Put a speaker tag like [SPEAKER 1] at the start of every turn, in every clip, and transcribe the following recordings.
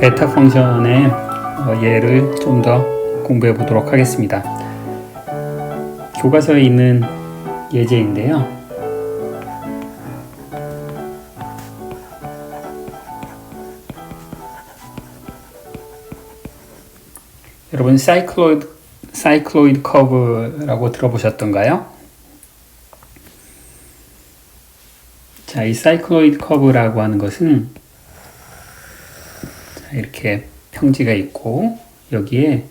[SPEAKER 1] 베타 펑션의 예를 좀 더 공부해 보도록 하겠습니다. 교과서에 있는 예제인데요. 여러분 사이클로이드 커브라고 들어보셨던가요? 자, 이 사이클로이드 커브라고 하는 것은 이렇게 평지가 있고 여기에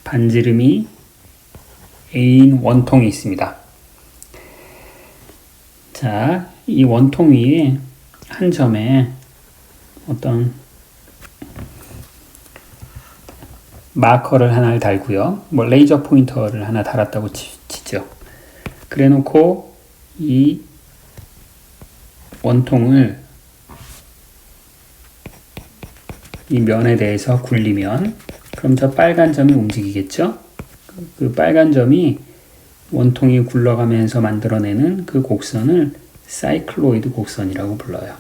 [SPEAKER 1] 반지름이 A인 원통이 있습니다. 자, 이 원통 위에 한 점에 어떤 마커를 하나를 달고요. 레이저 포인터를 하나 달았다고 치죠. 그래 놓고 이 원통을 이 면에 대해서 굴리면 그럼 저 빨간 점이 움직이겠죠? 그 빨간 점이 원통이 굴러가면서 만들어내는 그 곡선을 사이클로이드 곡선이라고 불러요.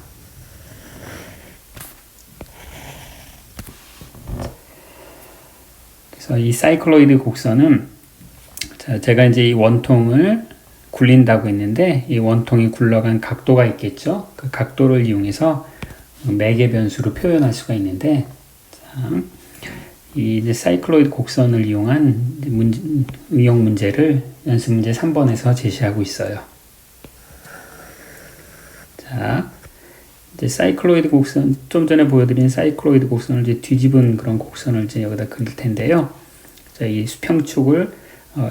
[SPEAKER 1] 그래서 이 사이클로이드 곡선은 제가 이제 이 원통을 굴린다고 했는데 이 원통이 굴러간 각도가 있겠죠? 그 각도를 이용해서 매개 변수로 표현할 수가 있는데, 자, 이 이제 사이클로이드 곡선을 이용한 응용 문제를 연습 문제 3번에서 제시하고 있어요. 자, 이제 사이클로이드 곡선, 좀 전에 보여드린 사이클로이드 곡선을 이제 뒤집은 그런 곡선을 이제 여기다 그릴 텐데요. 자, 이 수평축을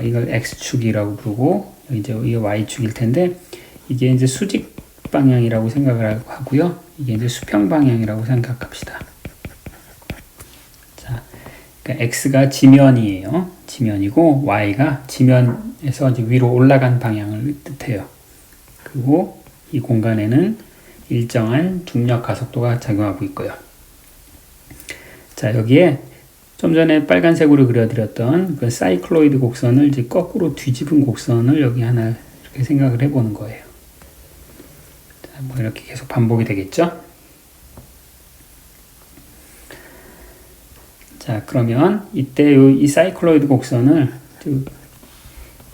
[SPEAKER 1] 이걸 x축이라고 부르고 이제 이게 y축일 텐데 이게 이제 수직 방향이라고 생각을 하고요. 이게 이제 수평 방향이라고 생각합시다. 자, 그러니까 x가 지면이에요. 지면이고 y가 지면에서 이제 위로 올라간 방향을 뜻해요. 그리고 이 공간에는 일정한 중력 가속도가 작용하고 있고요. 자, 여기에 좀 전에 빨간색으로 그려드렸던 그 사이클로이드 곡선을 이제 거꾸로 뒤집은 곡선을 여기 하나 이렇게 생각을 해보는 거예요. 자, 뭐 이렇게 계속 반복이 되겠죠? 자, 그러면 이때 이 사이클로이드 곡선을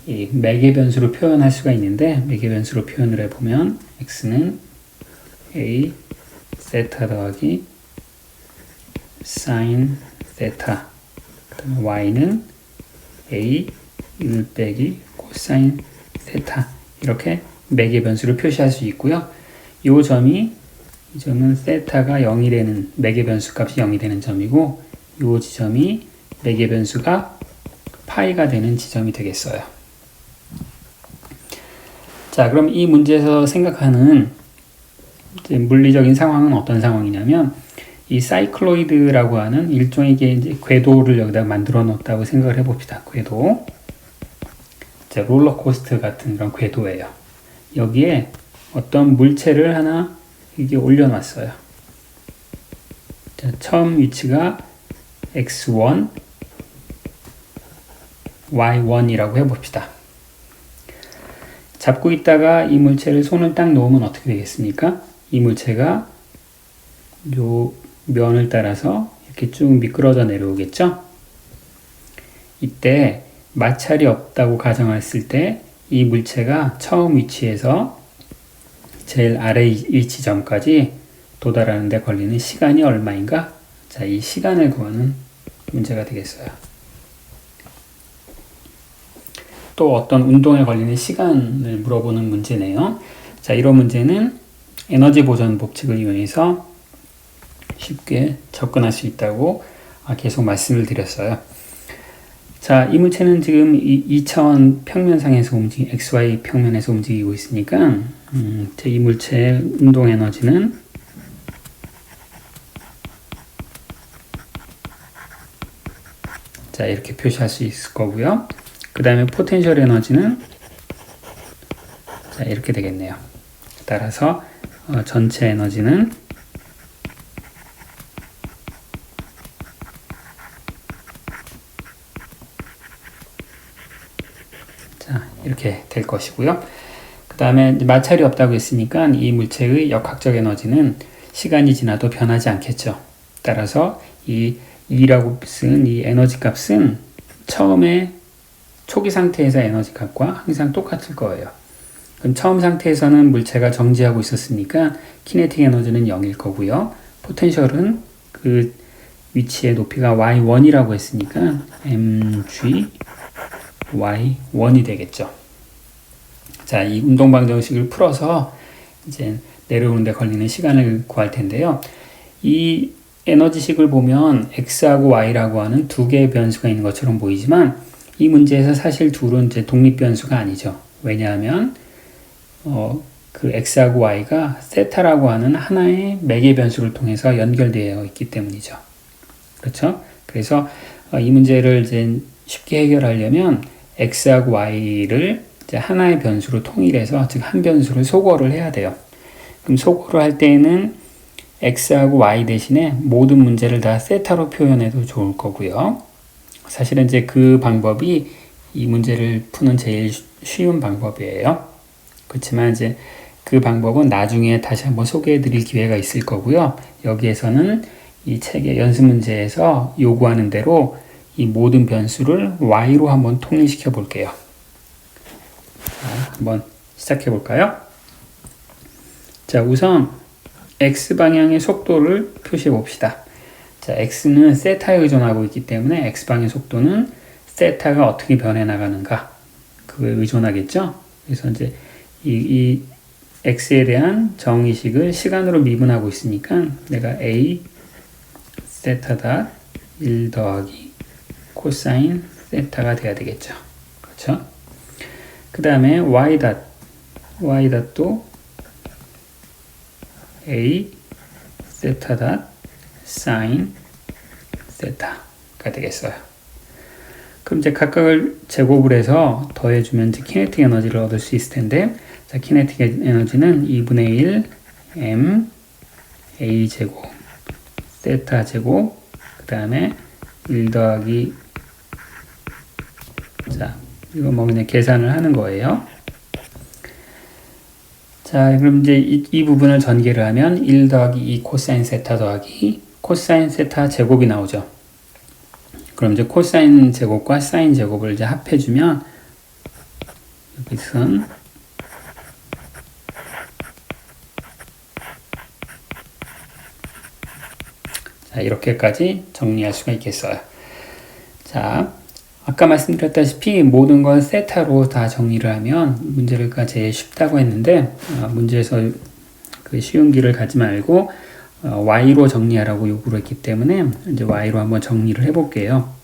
[SPEAKER 1] 이 매개 변수로 표현할 수가 있는데 매개 변수로 표현을 해보면 x는 a 세타 더하기 sin 세타, y는 a 1 빼기 코사인 세타 이렇게 매개 변수를 표시할 수 있고요. 이 점은 세타가 0이 되는 매개 변수 값이 0이 되는 점이고 이 지점이 매개 변수가 파이가 되는 지점이 되겠어요. 자, 그럼 이 문제에서 생각하는 이제 물리적인 상황은 어떤 상황이냐면 이 사이클로이드라고 하는 일종의 이제 궤도를 여기다 만들어 놓았다고 생각을 해봅시다. 궤도. 이제 롤러코스터 같은 그런 궤도예요. 여기에 어떤 물체를 하나 이게 올려놨어요. 자, 처음 위치가 x1, y1이라고 해봅시다. 잡고 있다가 이 물체를 손을 딱 놓으면 어떻게 되겠습니까? 이 물체가 요 면을 따라서 이렇게 쭉 미끄러져 내려오겠죠? 이때 마찰이 없다고 가정했을 때 이 물체가 처음 위치에서 제일 아래 위치점까지 도달하는 데 걸리는 시간이 얼마인가? 자, 이 시간을 구하는 문제가 되겠어요. 또 어떤 운동에 걸리는 시간을 물어보는 문제네요. 자, 이런 문제는 에너지 보존 법칙을 이용해서 쉽게 접근할 수 있다고 계속 말씀을 드렸어요. 자, 이 물체는 지금 2차원 평면상에서 XY 평면에서 움직이고 있으니까 이 물체의 운동 에너지는 자, 이렇게 표시할 수 있을 거고요. 그 다음에 포텐셜 에너지는 자, 이렇게 되겠네요. 따라서 전체 에너지는 자, 이렇게 될 것이고요. 그 다음에 마찰이 없다고 했으니까 이 물체의 역학적 에너지는 시간이 지나도 변하지 않겠죠. 따라서 이 E라고 쓴 이 에너지 값은 처음에 초기 상태에서 에너지 값과 항상 똑같을 거예요. 그럼 처음 상태에서는 물체가 정지하고 있었으니까 키네틱 에너지는 0일 거고요. 포텐셜은 그 위치의 높이가 y1이라고 했으니까 mg y1이 되겠죠. 자, 이 운동 방정식을 풀어서 이제 내려오는 데 걸리는 시간을 구할 텐데요. 이 에너지식을 보면 x하고 y라고 하는 두 개의 변수가 있는 것처럼 보이지만 이 문제에서 사실 둘은 이제 독립 변수가 아니죠. 왜냐하면 그 x하고 y가 세타라고 하는 하나의 매개 변수를 통해서 연결되어 있기 때문이죠. 그렇죠? 그래서 이 문제를 이제 쉽게 해결하려면 x하고 y를 이제 하나의 변수로 통일해서 즉 한 변수를 소거를 해야 돼요. 그럼 소거를 할 때에는 x하고 y 대신에 모든 문제를 다 세타로 표현해도 좋을 거고요. 사실은 이제 그 방법이 이 문제를 푸는 제일 쉬운 방법이에요. 그렇지만 이제 그 방법은 나중에 다시 한번 소개해 드릴 기회가 있을 거고요. 여기에서는 이 책의 연습 문제에서 요구하는 대로 이 모든 변수를 y로 한번 통일시켜 볼게요. 자, 한번 시작해 볼까요? 자, 우선 x방향의 속도를 표시해 봅시다. 자, x는 세타에 의존하고 있기 때문에 x방향의 속도는 세타가 어떻게 변해 나가는가 그거에 의존하겠죠. 그래서 이제 이 x에 대한 정의식을 시간으로 미분하고 있으니까 내가 a 세타 닷 1 더하기 코사인 세타가 돼야 되겠죠. 그렇죠? 그 다음에 y 닷도 a 세타 닷 사인 세타가 되겠어요. 그럼 이제 각각을 제곱을 해서 더해주면 이제 키네틱 에너지를 얻을 수 있을 텐데, 자, 키네틱 에너지는 2분의 1 m a 제곱 세타 제곱 그 다음에 1 더하기 자, 이거 뭐 그냥 계산을 하는 거예요. 자, 그럼 이제 이 부분을 전개를 하면 1 더하기 2 코사인 세타 더하기 코사인 세타 제곱이 나오죠. 그럼 이제 코사인 제곱과 사인 제곱을 이제 합해주면 여기선 자, 이렇게까지 정리할 수가 있겠어요. 자, 아까 말씀드렸다시피 모든 걸 세타로 다 정리를 하면 문제가 제일 쉽다고 했는데 문제에서 그 쉬운 길을 가지 말고 y로 정리하라고 요구를 했기 때문에 이제 y로 한번 정리를 해볼게요.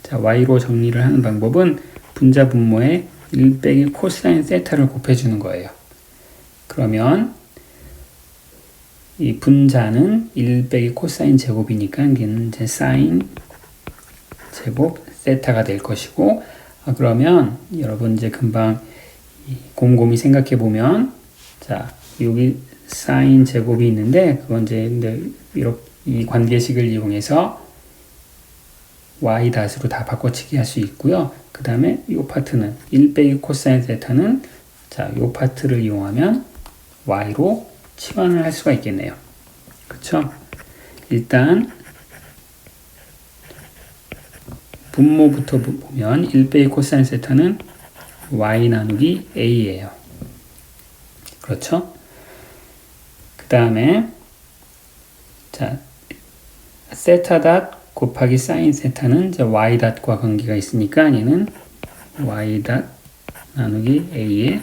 [SPEAKER 1] 자, y로 정리를 하는 방법은 분자 분모에 1 빼기 코사인 세타를 곱해주는 거예요. 그러면 이 분자는 1 빼기 코사인 제곱이니까 얘는 이제 사인 제곱 세타가 될 것이고, 그러면 여러분 이제 금방 곰곰이 생각해 보면, 자, 여기 사인 제곱이 있는데 그건 이제 이렇게 이 관계식을 이용해서 y 닷으로 다 바꿔치기 할 수 있고요. 그 다음에 이 파트는 1 빼기 코사인 세타는 자, 이 파트를 이용하면 y로 치환을 할 수가 있겠네요. 그렇죠? 일단 분모부터 보면 1 빼기 코사인 세타는 y 나누기 a예요. 그렇죠? 그 다음에 자, 세타 닷 곱하기 사인 세타는 이제 y 닷과 관계가 있으니까 얘는 y 닷 나누기 a의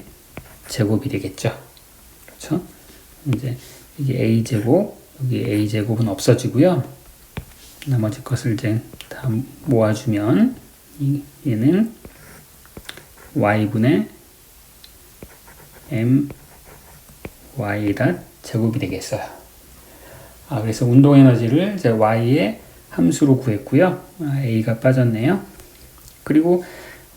[SPEAKER 1] 제곱이 되겠죠. 그렇죠? 이제 이게 a 제곱, 여기 a 제곱은 없어지고요. 나머지 것을 이제 다 모아주면 얘는 y분의 m y 닷 제곱이 되겠어요. 그래서 운동 에너지를 이제 y의 함수로 구했고요. a가 빠졌네요. 그리고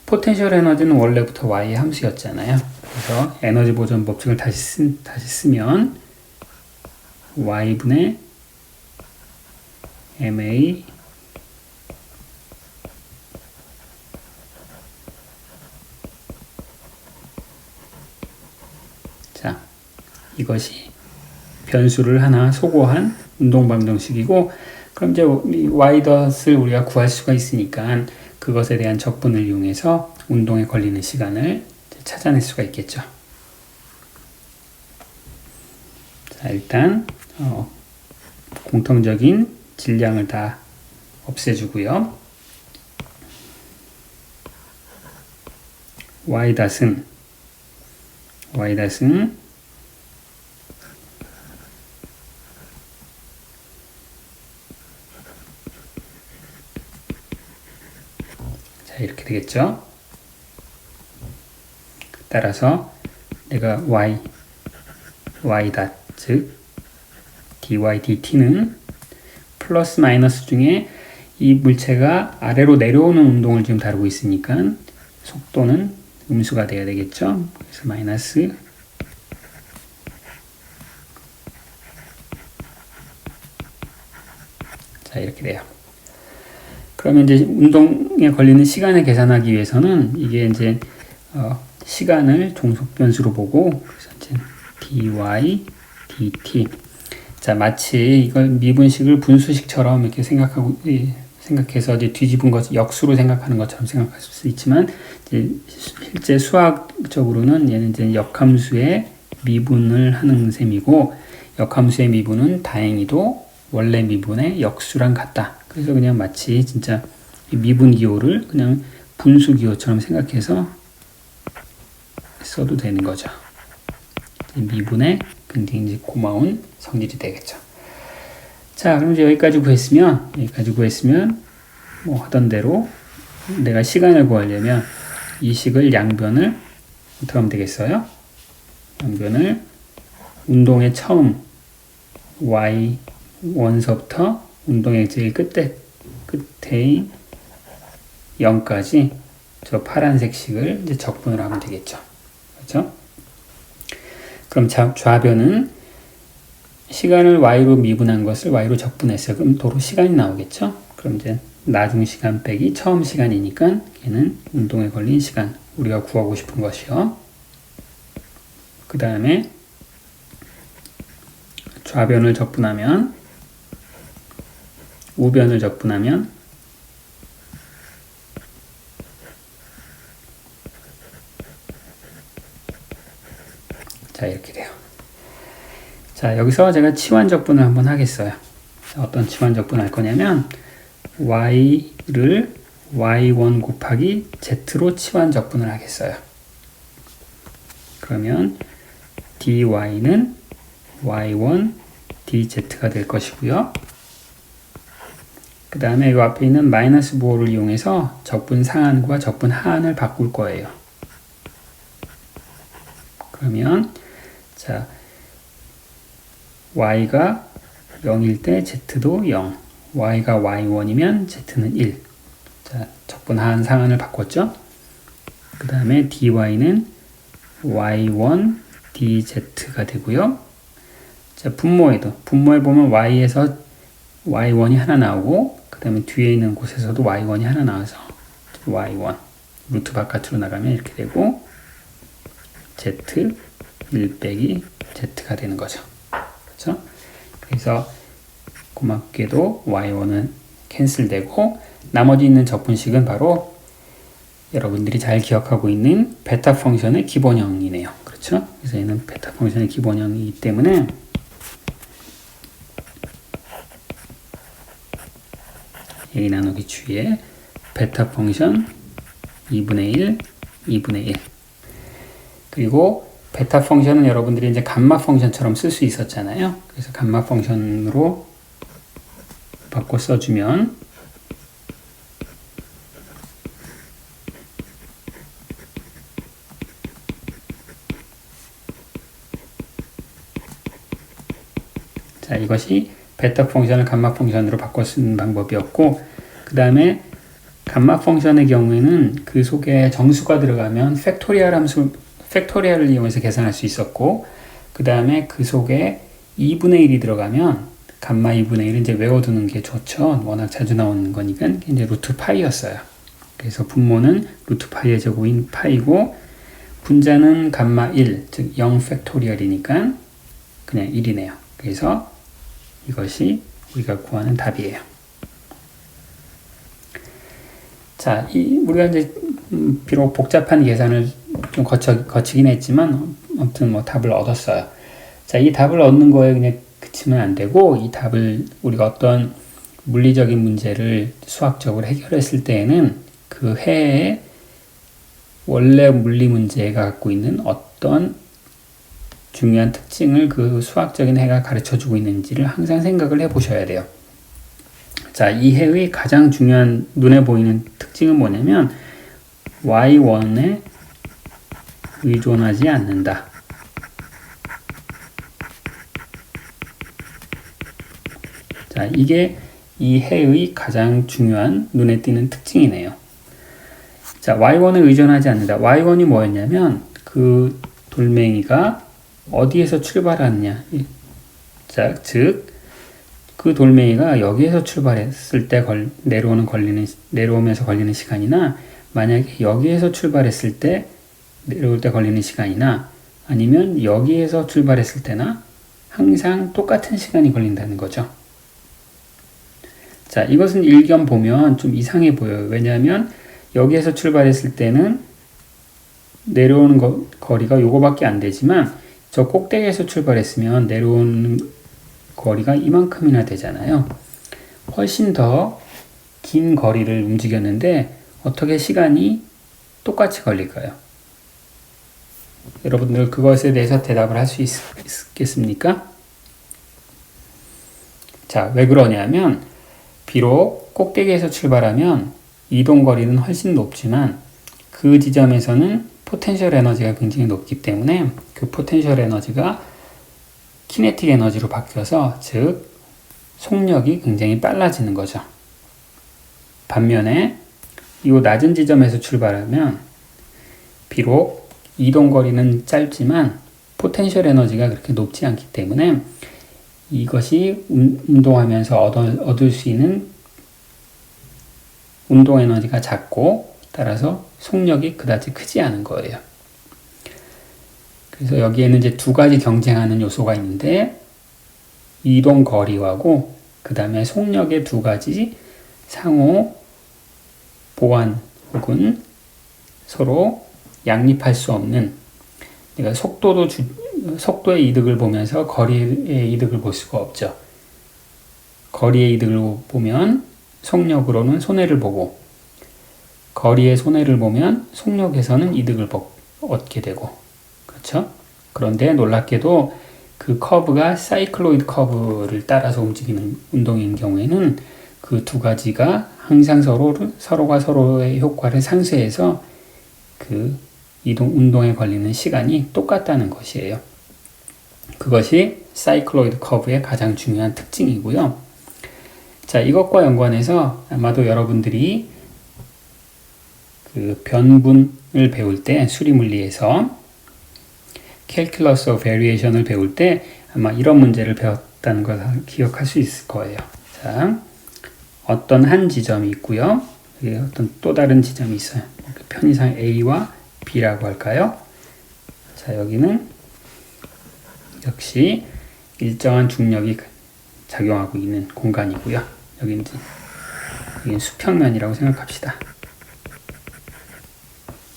[SPEAKER 1] 포텐셜 에너지는 원래부터 y의 함수였잖아요. 그래서 에너지 보존 법칙을 다시 쓰면 y분의 ma 자, 이것이 변수를 하나 소거한 운동 방정식이고, 그럼 이제 y.을 우리가 구할 수가 있으니까 그것에 대한 적분을 이용해서 운동에 걸리는 시간을 찾아낼 수가 있겠죠. 자, 일단 공통적인 질량을 다 없애주고요. y.은 자, 이렇게 되겠죠. 따라서 내가 y 즉 dy dt는 플러스 마이너스 중에 이 물체가 아래로 내려오는 운동을 지금 다루고 있으니까 속도는 음수가 돼야 되겠죠. 그래서 마이너스 자, 이렇게 돼요. 그러면 이제 운동에 걸리는 시간을 계산하기 위해서는 이게 이제 시간을 종속 변수로 보고, 그래서 이제 dy dt. 자, 마치 이걸 미분식을 분수식처럼 이렇게 생각해서 이제 뒤집은 것, 역수로 생각하는 것처럼 생각할 수 있지만, 이제 실제 수학적으로는 얘는 이제 역함수의 미분을 하는 셈이고, 역함수의 미분은 다행히도 원래 미분의 역수랑 같다. 그래서 그냥 마치 진짜 미분 기호를 그냥 분수 기호처럼 생각해서 써도 되는 거죠. 미분의 굉장히 고마운 성질이 되겠죠. 자, 그럼 이제 여기까지 구했으면 뭐 하던 대로 내가 시간을 구하려면 이 식을 양변을 어떻게 하면 되겠어요? 양변을 운동의 처음 y1서부터 운동의 제일 끝에인 0까지 저 파란색 식을 이제 적분을 하면 되겠죠. 그렇죠? 그럼 좌변은 시간을 y로 미분한 것을 y로 적분했어요. 그럼 도로 시간이 나오겠죠? 그럼 이제 나중 시간 빼기 처음 시간이니까 얘는 운동에 걸린 시간, 우리가 구하고 싶은 것이요. 그 다음에 좌변을 적분하면, 우변을 적분하면 자, 이렇게 돼요. 자, 여기서 제가 치환 적분을 한번 하겠어요. 자, 어떤 치환 적분 할 거냐면 y를 y1 곱하기 z로 치환 적분을 하겠어요. 그러면 dy는 y1 dz가 될 것이고요. 그 다음에 이 앞에 있는 마이너스 부호를 이용해서 적분 상한과 적분 하한을 바꿀 거예요. 그러면 자, y가 0일 때 z도 0, y가 y1이면 z는 1. 자, 적분 하한 상한을 바꿨죠. 그 다음에 dy는 y1 dz가 되고요. 자, 분모에 보면 y에서 y1이 하나 나오고, 그 다음에 뒤에 있는 곳에서도 y1이 하나 나와서 y1 루트 바깥으로 나가면 이렇게 되고, z 1 빼기 z가 되는 거죠. 그렇죠? 그래서 고맙게도 y1은 캔슬되고 나머지 있는 적분식은 바로 여러분들이 잘 기억하고 있는 베타 펑션의 기본형이네요. 그렇죠? 그래서 얘는 베타 펑션의 기본형이기 때문에 A 나누기 주에 베타 펑션 2분의 1, 2분의 1. 그리고 베타 펑션은 여러분들이 이제 감마 펑션처럼 쓸 수 있었잖아요. 그래서 감마 펑션으로 바꿔 써주면 자, 이것이 베타 펑션을 감마 펑션으로 바꿔 쓰는 방법이었고, 그 다음에 감마 펑션의 경우에는 그 속에 정수가 들어가면 팩토리얼을 이용해서 계산할 수 있었고, 그 다음에 그 속에 2분의 1이 들어가면 감마 2분의 1은 이제 외워두는 게 좋죠. 워낙 자주 나오는 거니까 이제 루트 파이였어요. 그래서 분모는 루트 파이의 제곱인 파이고, 분자는 감마 1, 즉 0 팩토리얼이니까 그냥 1이네요. 그래서 이것이 우리가 구하는 답이에요. 자, 우리가 이제 비록 복잡한 계산을 좀 거치긴 했지만 아무튼 뭐 답을 얻었어요. 자, 이 답을 얻는 거에 그냥 그치면 안 되고, 이 답을 우리가 어떤 물리적인 문제를 수학적으로 해결했을 때에는 그 해에 원래 물리 문제가 갖고 있는 어떤 중요한 특징을 그 수학적인 해가 가르쳐주고 있는지를 항상 생각을 해보셔야 돼요. 자, 이 해의 가장 중요한 눈에 보이는 특징은 뭐냐면 y1에 의존하지 않는다. 자, 이게 이 해의 가장 중요한 눈에 띄는 특징이네요. 자, y1에 의존하지 않는다. y1이 뭐였냐면 그 돌멩이가 어디에서 출발하느냐. 자, 즉 그 돌멩이가 여기에서 출발했을 때 내려오면서 걸리는 시간이나, 만약에 여기에서 출발했을 때 내려올 때 걸리는 시간이나, 아니면 여기에서 출발했을 때나 항상 똑같은 시간이 걸린다는 거죠. 자, 이것은 일견 보면 좀 이상해 보여요. 왜냐하면 여기에서 출발했을 때는 내려오는 거리가 요거밖에 안 되지만, 저 꼭대기에서 출발했으면 내려오는 거리가 이만큼이나 되잖아요. 훨씬 더 긴 거리를 움직였는데 어떻게 시간이 똑같이 걸릴까요? 여러분들 그것에 대해서 대답을 할 수 있겠습니까? 자, 왜 그러냐면 비록 꼭대기에서 출발하면 이동 거리는 훨씬 높지만 그 지점에서는 포텐셜 에너지가 굉장히 높기 때문에 그 포텐셜 에너지가 키네틱 에너지로 바뀌어서, 즉 속력이 굉장히 빨라지는 거죠. 반면에 이 낮은 지점에서 출발하면 비록 이동 거리는 짧지만 포텐셜 에너지가 그렇게 높지 않기 때문에 이것이 운동하면서 얻을 수 있는 운동 에너지가 작고, 따라서 속력이 그다지 크지 않은 거예요. 그래서 여기에는 이제 두 가지 경쟁하는 요소가 있는데, 이동 거리하고 그 다음에 속력의 두 가지 상호 보완 혹은 서로 양립할 수 없는, 그러니까 속도의 이득을 보면서 거리의 이득을 볼 수가 없죠. 거리의 이득을 보면 속력으로는 손해를 보고, 거리의 손해를 보면 속력에서는 이득을 얻게 되고, 그렇죠? 그런데 놀랍게도 그 커브가 사이클로이드 커브를 따라서 움직이는 운동인 경우에는 그 두 가지가 항상 서로가 서로의 효과를 상쇄해서 그 운동에 걸리는 시간이 똑같다는 것이에요. 그것이 사이클로이드 커브의 가장 중요한 특징이고요. 자, 이것과 연관해서 아마도 여러분들이 그 변분을 배울 때, 수리물리에서 Calculus of Variation을 배울 때 아마 이런 문제를 배웠다는 걸 기억할 수 있을 거예요. 자, 어떤 한 지점이 있고요. 어떤 또 다른 지점이 있어요. 편의상 A와 B라고 할까요? 자, 여기는 역시 일정한 중력이 작용하고 있는 공간이고요. 여기는 수평면이라고 생각합시다.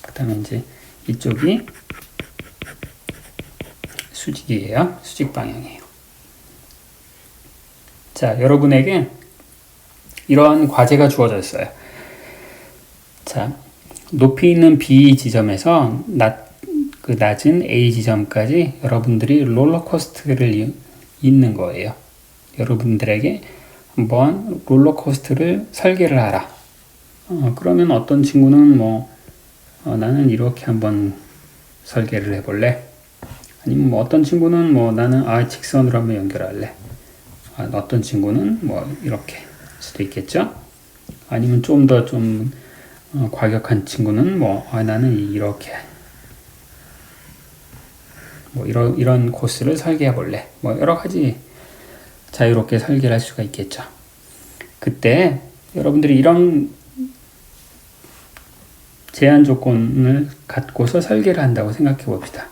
[SPEAKER 1] 그 다음에 이제 이쪽이 수직이에요. 수직 방향이에요. 자, 여러분에게 이러한 과제가 주어졌어요. 자, 높이 있는 B 지점에서 낮은 A 지점까지 여러분들이 롤러코스터를 잇는 거예요. 여러분들에게 한번 롤러코스터를 설계를 하라. 그러면 어떤 친구는 나는 이렇게 한번 설계를 해볼래. 아니면 어떤 친구는 나는 직선으로 한번 연결할래. 어떤 친구는 이렇게 수도 있겠죠. 아니면 좀 더 과격한 친구는 나는 이렇게 이런 코스를 설계해 볼래. 여러 가지 자유롭게 설계를 할 수가 있겠죠. 그때 여러분들이 이런 제한 조건을 갖고서 설계를 한다고 생각해 봅시다.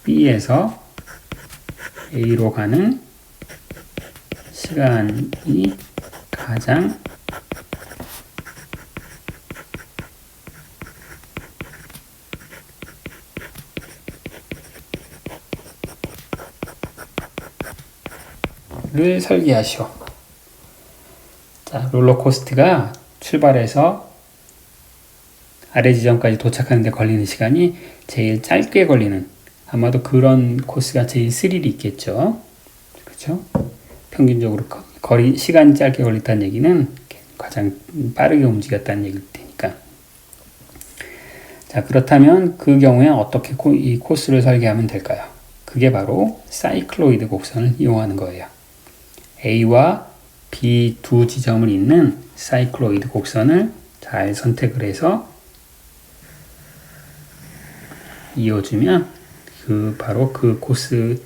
[SPEAKER 1] B에서 A로 가는 시간이 가장 를 설계하시오. 자, 롤러코스트가 출발해서 아래 지점까지 도착하는데 걸리는 시간이 제일 짧게 걸리는, 아마도 그런 코스가 제일 스릴이 있겠죠. 그렇죠? 평균적으로 시간이 짧게 걸렸다는 얘기는 가장 빠르게 움직였다는 얘기일 테니까. 자, 그렇다면 그 경우에 어떻게 이 코스를 설계하면 될까요? 그게 바로 사이클로이드 곡선을 이용하는 거예요. A와 B 두 지점을 잇는 사이클로이드 곡선을 잘 선택을 해서 이어주면 바로 그 코스,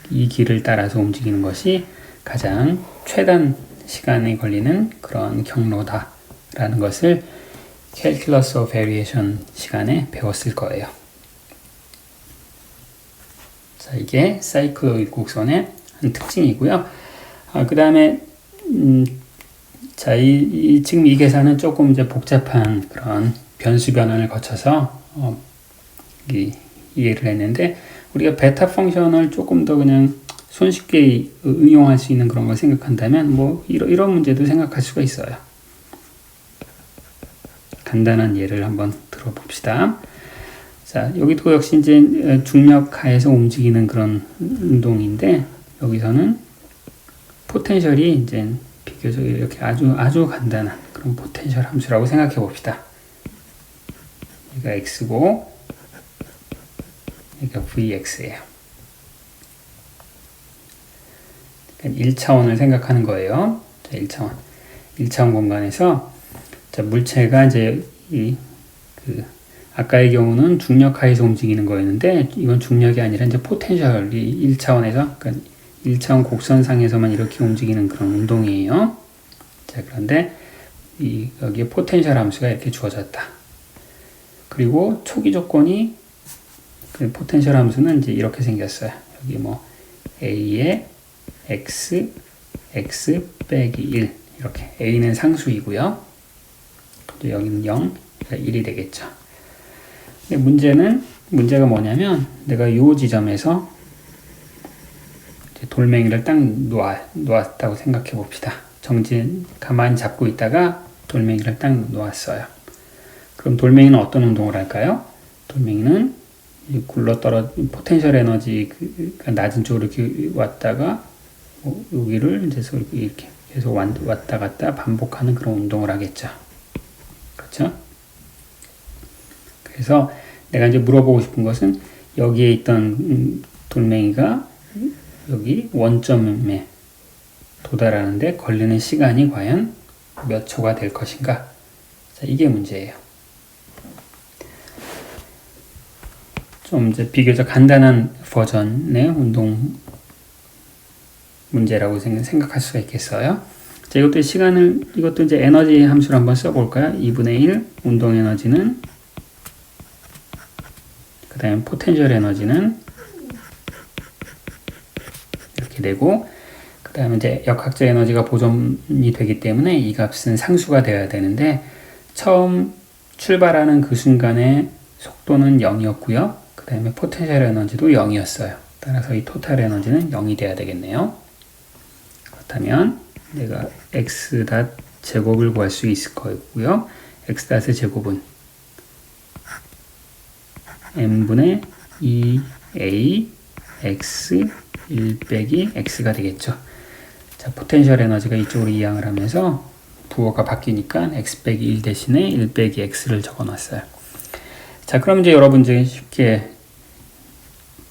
[SPEAKER 1] 이 길을 따라서 움직이는 것이 가장 최단 시간에 걸리는 그런 경로다라는 것을 Calculus of Variation 시간에 배웠을 거예요. 자, 이게 사이클로이드 곡선의 한 특징이고요. 그 다음에 자, 지금 이 계산은 조금 이제 복잡한 그런 변수 변환을 거쳐서 이해를 했는데, 우리가 베타 펑션을 조금 더 그냥 손쉽게 응용할 수 있는 그런 걸 생각한다면 뭐 이런 문제도 생각할 수가 있어요. 간단한 예를 한번 들어봅시다. 자, 여기도 역시 이제 중력 하에서 움직이는 그런 운동인데, 여기서는 포텐셜이 이제 비교적 이렇게 아주 간단한 그런 포텐셜 함수라고 생각해 봅시다. 얘가 x고 얘가 vx예요. 1차원을 생각하는 거예요. 자, 1차원 공간에서, 자, 물체가 이제 아까의 경우는 중력 하에서 움직이는 거였는데, 이건 중력이 아니라 이제 포텐셜이 1차원에서, 그러니까 1차원 곡선상에서만 이렇게 움직이는 그런 운동이에요. 자, 그런데 여기에 포텐셜 함수가 이렇게 주어졌다. 그리고 초기 조건이, 그 포텐셜 함수는 이제 이렇게 생겼어요. 여기 뭐 a의 x 빼기 1, 이렇게 a는 상수이고요. 여기는 0, 1이 되겠죠. 근데 문제가 뭐냐면, 내가 이 지점에서 돌멩이를 딱 놓았다고 생각해 봅시다. 가만히 잡고 있다가 돌멩이를 딱 놓았어요. 그럼 돌멩이는 어떤 운동을 할까요? 돌멩이는 포텐셜 에너지가 낮은 쪽으로 이렇게 왔다가 여기를 이제 이렇게 계속 왔다 갔다 반복하는 그런 운동을 하겠죠. 그렇죠? 그래서 내가 이제 물어보고 싶은 것은, 여기에 있던 돌멩이가 여기 원점에 도달하는데 걸리는 시간이 과연 몇 초가 될 것인가? 자, 이게 문제예요. 좀 이제 비교적 간단한 버전의 운동 문제라고 생각할 수가 있겠어요. 자, 이것도 이제 에너지 함수를 한번 써볼까요? 2분의 1 운동 에너지는, 그 다음에 포텐셜 에너지는 이렇게 되고, 그 다음에 이제 역학적 에너지가 보존이 되기 때문에 이 값은 상수가 되어야 되는데, 처음 출발하는 그 순간의 속도는 0이었고요. 그 다음에 포텐셜 에너지도 0이었어요. 따라서 이 토탈 에너지는 0이 돼야 되겠네요. 그렇다면 내가 x 제곱을 구할 수 있을 거고요. x 제곱은 m분의 2a x 1 빼기 x가 되겠죠. 자, 포텐셜 에너지가 이쪽으로 이항을 하면서 부호가 바뀌니까 x 빼기 1 대신에 1 빼기 x를 적어 놨어요. 자, 그럼 이제 여러분 이제 쉽게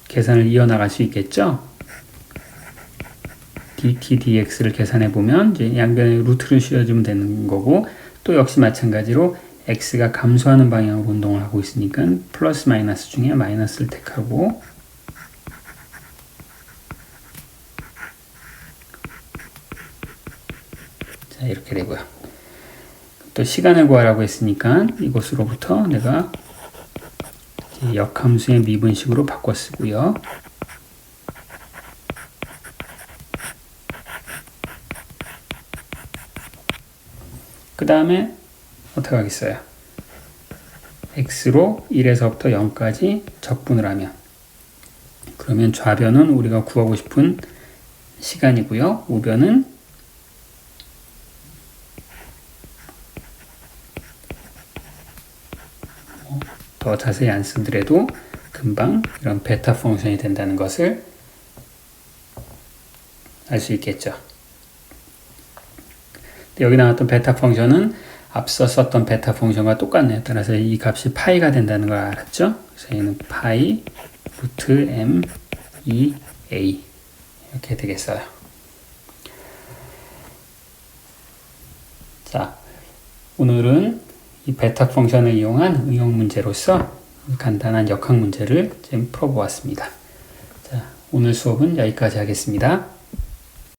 [SPEAKER 1] 계산을 이어나갈 수 있겠죠? dt dx를 계산해 보면 이제 양변에 루트를 씌워주면 되는 거고, 또 역시 마찬가지로 x가 감소하는 방향으로 운동을 하고 있으니까 플러스 마이너스 중에 마이너스를 택하고, 자, 이렇게 되고요. 또 이것부터 시간을 구하라고 했으니까 이것으로부터 내가 역함수의 미분식으로 바꿔 쓰고요. 그 다음에 어떻게 하겠어요? x로 1에서부터 0까지 적분을 하면, 그러면 좌변은 우리가 구하고 싶은 시간이고요. 우변은 더 자세히 안 쓰더라도 금방 이런 베타 펑션이 된다는 것을 알 수 있겠죠. 여기 나왔던 베타 펑션은 앞서 썼던 베타 펑션과 똑같네요. 따라서 이 값이 파이가 된다는 걸 알았죠. 그래서 얘는 파이 루트 m 2a 이렇게 되겠어요. 자, 오늘은 이 베타 펑션을 이용한 응용 문제로서 간단한 역학 문제를 좀 풀어보았습니다. 자, 오늘 수업은 여기까지 하겠습니다.